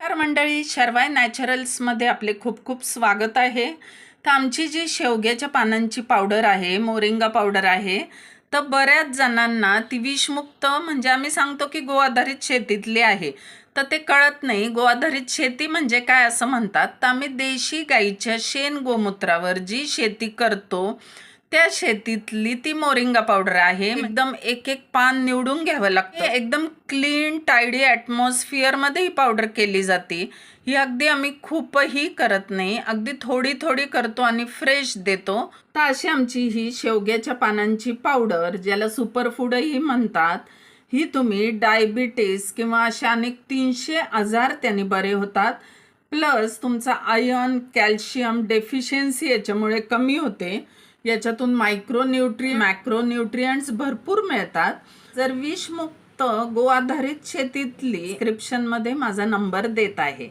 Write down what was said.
नमस्कार मंडळी, शर्वाय नॅचरल्समध्ये आपले खूप खूप स्वागत आहे. तर आमची जी शेवग्याच्या पानांची पावडर आहे, मोरिंगा पावडर आहे, तर बऱ्याच जणांना ती विषमुक्त म्हणजे आम्ही सांगतो की गो आधारित शेतीतली आहे, तर ते कळत नाही. गो आधारित शेती म्हणजे काय असं म्हणतात. तर आम्ही देशी गाईच्या शेण गोमूत्रावर जी शेती करतो त्या शेतीतली ती मोरिंगा पावडर आहे. एकदम एक एक पान निवडून घ्यावं लागतं. एकदम क्लीन टायडी ॲटमॉस्फिअर मध्ये ही पावडर केली जाते. ही अगदी आम्ही खूपही करत नाही, अगदी थोडी थोडी करतो आणि फ्रेश देतो. तर अशी आमची ही शेवग्याच्या पानांची पावडर, ज्याला सुपरफूडही म्हणतात, ही तुम्ही डायबिटीस किंवा अशा अनेक 300 आजार त्याने बरे होतात. प्लस तुमचा आयर्न कॅल्शियम डेफिशियन्सी याच्यामुळे कमी होते. याच्यातून मॅक्रोन्यूट्रिएंट्स भरपूर मिळतात. जर विषमुक्त गो आधारित शेतीतली डिस्क्रिप्शनमध्ये माझा नंबर देत आहे.